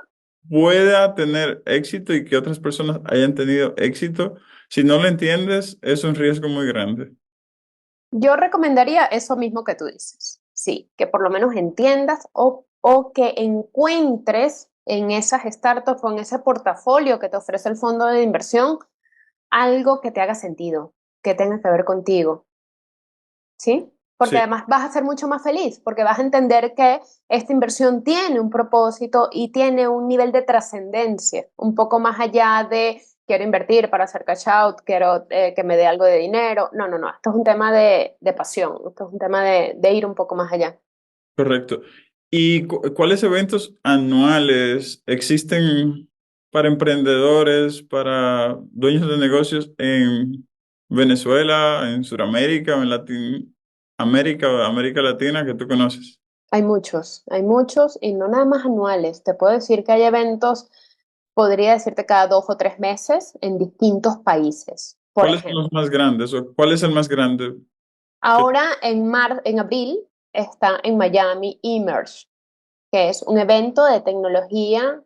pueda tener éxito y que otras personas hayan tenido éxito, si no lo entiendes, es un riesgo muy grande. Yo recomendaría eso mismo que tú dices, sí, que por lo menos entiendas o que encuentres en esas startups o en ese portafolio que te ofrece el fondo de inversión algo que te haga sentido, que tenga que ver contigo, ¿sí? Porque Sí, además vas a ser mucho más feliz, porque vas a entender que esta inversión tiene un propósito y tiene un nivel de trascendencia, un poco más allá de quiero invertir para hacer cash out, quiero que me dé algo de dinero. No, no, no, esto es un tema de pasión, esto es un tema de ir un poco más allá. correcto. ¿Y cuáles eventos anuales existen para emprendedores, para dueños de negocios en Venezuela, en Sudamérica o en Latinoamérica o América Latina que tú conoces? Hay muchos y no nada más anuales. Te puedo decir que hay eventos, podría decirte cada 2 o 3 meses en distintos países, por ¿Cuáles son ejemplo. los más grandes o cuál es el más grande? que- Ahora en abril está en Miami Emerge, que es un evento de tecnología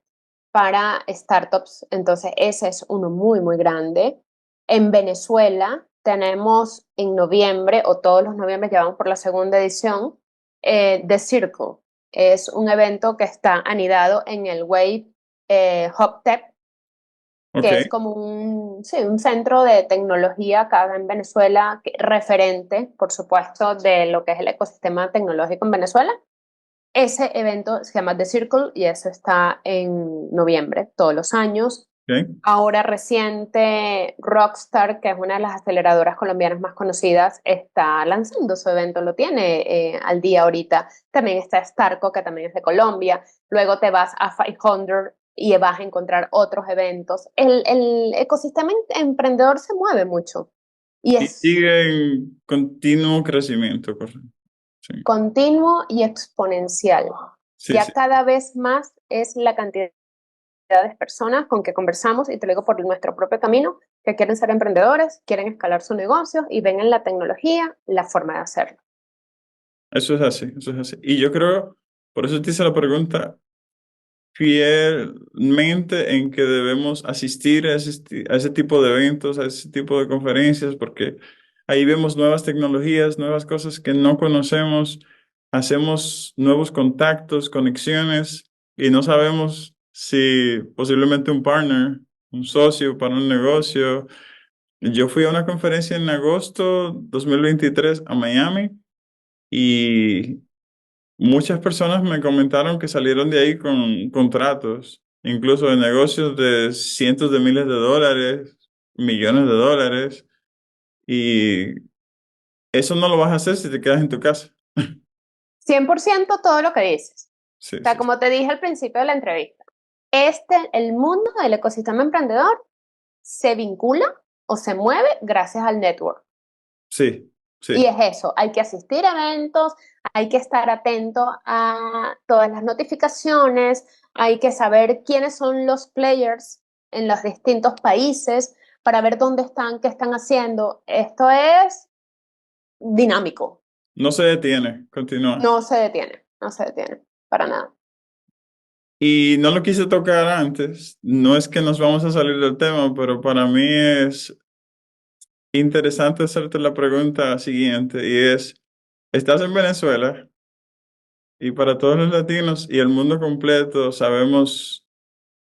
para startups. Entonces, ese es uno muy, muy grande. En Venezuela tenemos en noviembre, o todos los noviembres, ya vamos por la segunda edición, The Circle. Es un evento que está anidado en el Wave Hub Tech, Ok, que es como sí, un centro de tecnología acá en Venezuela, referente, por supuesto, de lo que es el ecosistema tecnológico en Venezuela. Ese evento se llama The Circle y eso está en noviembre, todos los años. ok. Ahora reciente, Rockstar, que es una de las aceleradoras colombianas más conocidas, está lanzando su evento, lo tiene al día ahorita. También está Starco, que también es de Colombia. Luego te vas a 500 y vas a encontrar otros eventos. El ecosistema emprendedor se mueve mucho y Y es sigue en continuo crecimiento, correcto. Sí, continuo y exponencial. sí, sí. Ya cada vez más es la cantidad de personas con que conversamos, y te lo digo por nuestro propio camino, que quieren ser emprendedores, quieren escalar su negocio y ven en la tecnología la forma de hacerlo. Eso es así, eso es así. Y yo creo, por eso te hice la pregunta, fielmente en que debemos asistir a ese tipo de eventos, a ese tipo de conferencias, porque ahí vemos nuevas tecnologías, nuevas cosas que no conocemos, hacemos nuevos contactos, conexiones, y no sabemos si posiblemente un partner, un socio para un negocio. Yo fui a una conferencia en agosto 2023 a Miami y muchas personas me comentaron que salieron de ahí con contratos, incluso de negocios de cientos de miles de dólares, millones de dólares, y eso no lo vas a hacer si te quedas en tu casa. 100% todo lo que dices. Sí, O sea, sí, como te dije al principio de la entrevista, el mundo del ecosistema emprendedor se vincula o se mueve gracias al network. sí, Y sí. es eso, hay que asistir a eventos, hay que estar atento a todas las notificaciones, hay que saber quiénes son los players en los distintos países para ver dónde están, qué están haciendo. Esto es dinámico, No se detiene, continúa. no se detiene, para nada. Y no lo quise tocar antes, no es que nos vamos a salir del tema, pero para mí es interesante hacerte la pregunta siguiente y es, ¿estás en Venezuela? Y para todos los latinos y el mundo completo sabemos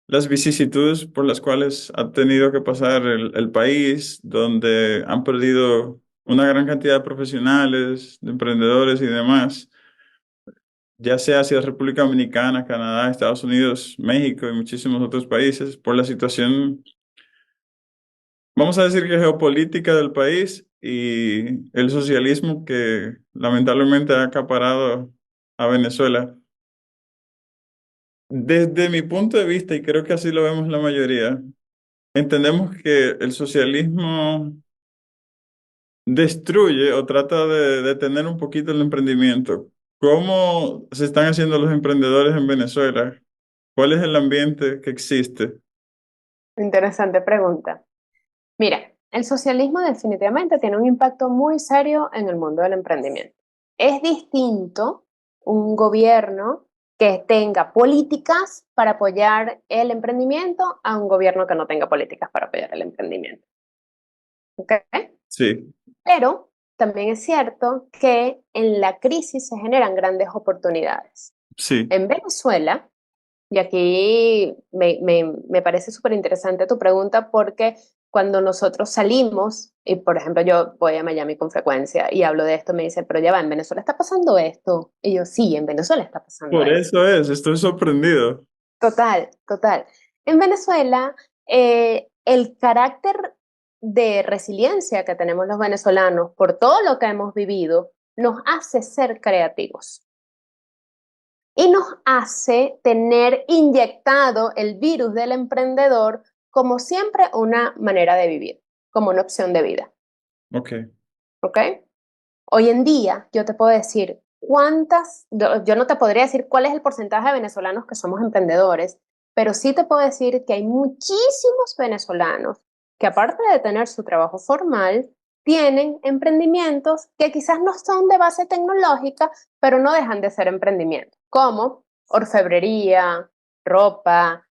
las vicisitudes por las cuales ha tenido que pasar el país, donde han perdido una gran cantidad de profesionales, de emprendedores y demás, ya sea hacia República Dominicana, Canadá, Estados Unidos, México y muchísimos otros países, por la situación, vamos a decir que geopolítica del país y el socialismo que lamentablemente ha acaparado a Venezuela. Desde mi punto de vista, y creo que así lo vemos la mayoría, entendemos que el socialismo destruye o trata de detener un poquito el emprendimiento. ¿Cómo se están haciendo los emprendedores en Venezuela? ¿Cuál es el ambiente que existe? Interesante pregunta. Mira, el socialismo definitivamente tiene un impacto muy serio en el mundo del emprendimiento. Es distinto un gobierno que tenga políticas para apoyar el emprendimiento a un gobierno que no tenga políticas para apoyar el emprendimiento. ¿Ok? Sí, Pero también es cierto que en la crisis se generan grandes oportunidades. sí, En Venezuela, y aquí me parece súper interesante tu pregunta porque cuando nosotros salimos, y por ejemplo yo voy a Miami con frecuencia y hablo de esto, me dice, pero ya va, en Venezuela está pasando esto. Y yo, sí, en Venezuela está pasando por esto. eso estoy sorprendido. Total, total. En Venezuela, el carácter de resiliencia que tenemos los venezolanos por todo lo que hemos vivido nos hace ser creativos y nos hace tener inyectado el virus del emprendedor como siempre una manera de vivir, como una opción de vida. Ok. ¿Ok? Hoy en día yo te puedo decir yo no te podría decir cuál es el porcentaje de venezolanos que somos emprendedores, pero sí te puedo decir que hay muchísimos venezolanos que aparte de tener su trabajo formal, tienen emprendimientos que quizás no son de base tecnológica, pero no dejan de ser emprendimientos, como orfebrería, ropa,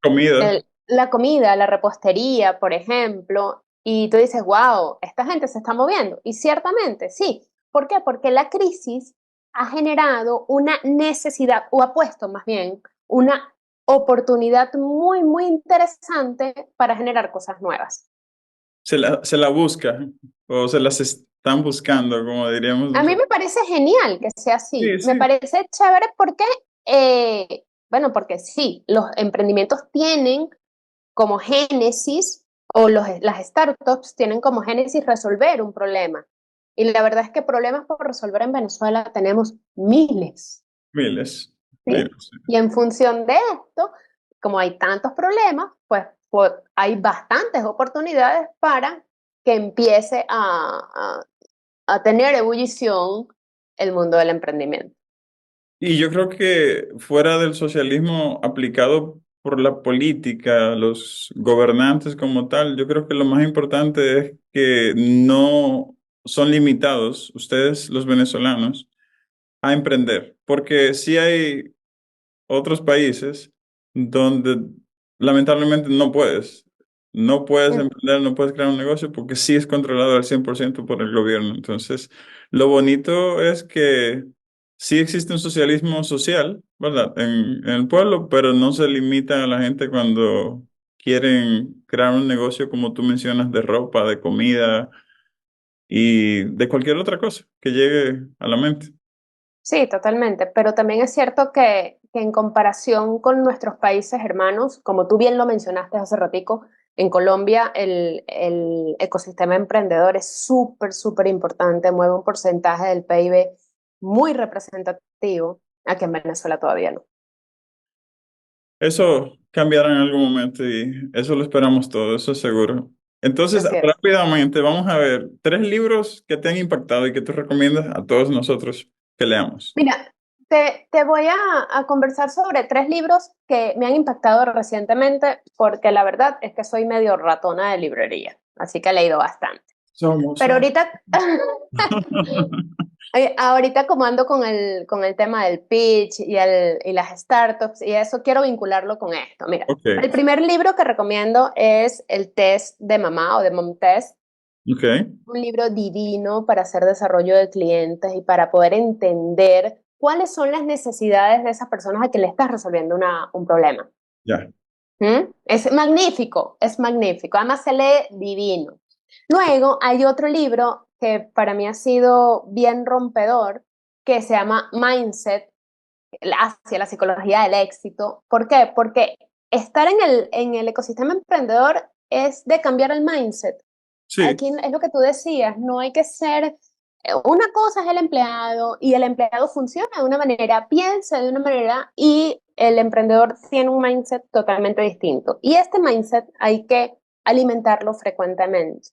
Comida. la comida, la repostería, por ejemplo, y tú dices, wow, esta gente se está moviendo. Y ciertamente, sí. ¿Por qué? Porque la crisis ha generado una necesidad, o ha puesto más bien una oportunidad muy, muy interesante para generar cosas nuevas. Se la busca o se las están buscando, como diríamos A mí nosotros. me parece genial que sea así. Sí, Me sí. parece chévere porque, bueno, porque sí, los emprendimientos tienen como génesis, o las startups tienen como génesis resolver un problema. Y la verdad es que problemas por resolver en Venezuela tenemos miles, Miles. ¿sí? Miles. Y en función de esto, como hay tantos problemas, pues hay bastantes oportunidades para que empiece a tener ebullición el mundo del emprendimiento. Y yo creo que fuera del socialismo aplicado por la política, los gobernantes como tal, yo creo que lo más importante es que no son limitados ustedes, los venezolanos, a emprender, porque sí hay otros países donde lamentablemente no puedes. No puedes emprender, no puedes crear un negocio porque sí es controlado al 100% por el gobierno. Entonces, lo bonito es que sí existe un socialismo social, ¿verdad? En el pueblo, pero no se limita a la gente cuando quieren crear un negocio, como tú mencionas, de ropa, de comida y de cualquier otra cosa que llegue a la mente. Sí, totalmente, pero también es cierto que en comparación con nuestros países hermanos, como tú bien lo mencionaste hace ratico, en Colombia el ecosistema emprendedor es súper, súper importante, mueve un porcentaje del PIB muy representativo, aquí en Venezuela todavía no. Eso cambiará en algún momento y eso lo esperamos todos, eso es seguro. Entonces, Así es. rápidamente, vamos a ver tres libros que te han impactado y que tú recomiendas a todos nosotros que leamos. Mira, te voy a conversar sobre tres libros que me han impactado recientemente, porque la verdad es que soy medio ratona de librería, así que he leído bastante. Pero Somos. ahorita, ahorita como ando con el tema del pitch y las startups y eso, quiero vincularlo con esto. Mira, Ok, el primer libro que recomiendo es El test de mamá o de Mom Test, ok, un libro divino para hacer desarrollo de clientes y para poder entender cuáles son las necesidades de esas personas a que le estás resolviendo un problema. ya. ¿Mm? Es magnífico, es magnífico. Además se lee divino. Luego hay otro libro que para mí ha sido bien rompedor, que se llama Mindset, hacia la psicología del éxito. ¿Por qué? Porque estar en el ecosistema emprendedor es de cambiar el mindset. Sí, Aquí es lo que tú decías, no hay que ser, una cosa es el empleado y el empleado funciona de una manera, piensa de una manera y el emprendedor tiene un mindset totalmente distinto. Y este mindset hay que alimentarlo frecuentemente.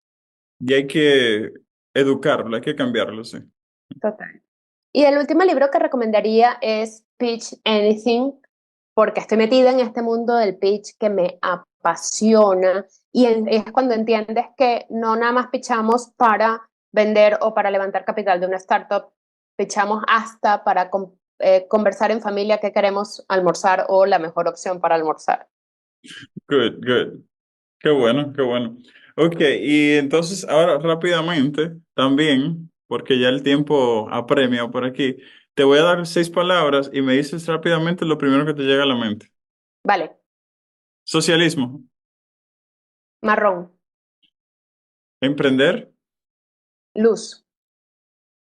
y hay que educarlo, hay que cambiarlo, sí. Total. Y el último libro que recomendaría es Pitch Anything, porque estoy metida en este mundo del pitch que me apasiona y es cuando entiendes que no nada más pitchamos para vender o para levantar capital de una startup, pitchamos hasta para conversar en familia qué queremos almorzar o la mejor opción para almorzar. Good, good. Qué bueno, qué bueno. Ok, y entonces ahora rápidamente también, porque ya el tiempo apremia por aquí, te voy a dar 6 palabras y me dices rápidamente lo primero que te llega a la mente. Vale, Socialismo, marrón, emprender, luz,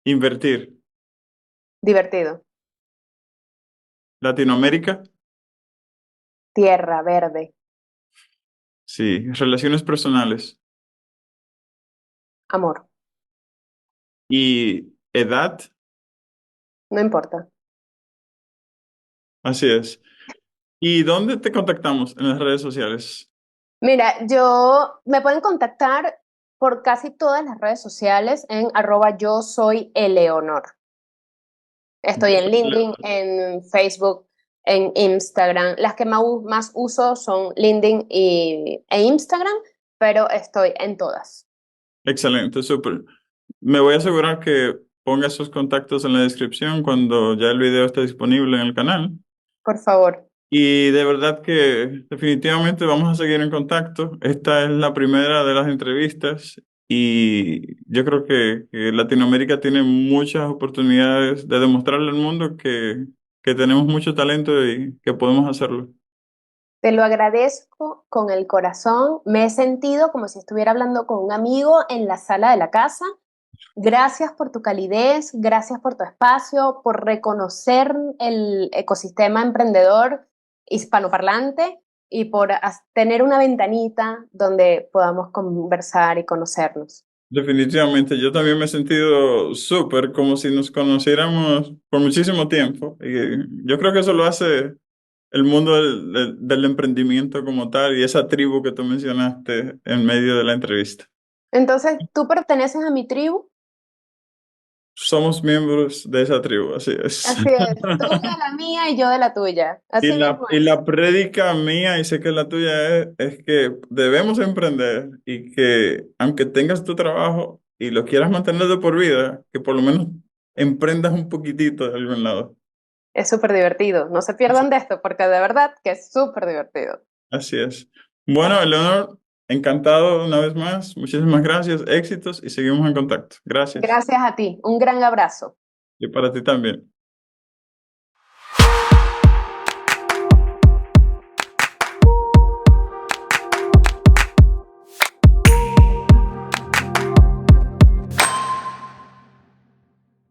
invertir, divertido, Latinoamérica, tierra, verde, sí, relaciones personales amor, y edad, no importa. así es. ¿Y dónde te contactamos en las redes sociales? Mira, yo me pueden contactar por casi todas las redes sociales en @yo soy Eleonor. Estoy Yo en soy LinkedIn, en Facebook, en Instagram. Las que más uso son LinkedIn e Instagram, pero estoy en todas. excelente, súper. Me voy a asegurar que ponga sus contactos en la descripción cuando ya el video esté disponible en el canal. Por favor. Y de verdad que definitivamente vamos a seguir en contacto. Esta es la primera de las entrevistas y yo creo que Latinoamérica tiene muchas oportunidades de demostrarle al mundo que tenemos mucho talento y que podemos hacerlo. Te lo agradezco con el corazón. Me he sentido como si estuviera hablando con un amigo en la sala de la casa. Gracias por tu calidez, gracias por tu espacio, por reconocer el ecosistema emprendedor hispanoparlante y por tener una ventanita donde podamos conversar y conocernos. Definitivamente, yo también me he sentido súper como si nos conociéramos por muchísimo tiempo. Y yo creo que eso lo hace el mundo del emprendimiento como tal y esa tribu que tú mencionaste en medio de la entrevista. Entonces, ¿tú perteneces a mi tribu? Somos miembros de esa tribu, así es. Así es, tú de la mía y yo de la tuya. Y Así la, mismo y es. la prédica mía, y sé que la tuya es que debemos emprender y que aunque tengas tu trabajo y lo quieras mantener de por vida, que por lo menos emprendas un poquitito de algún lado. Es súper divertido. No se pierdan de esto porque de verdad que es súper divertido. Así es. Bueno, Eleonor, encantado una vez más. Muchísimas gracias, éxitos y seguimos en contacto. Gracias. Gracias a ti. Un gran abrazo. Y para ti también.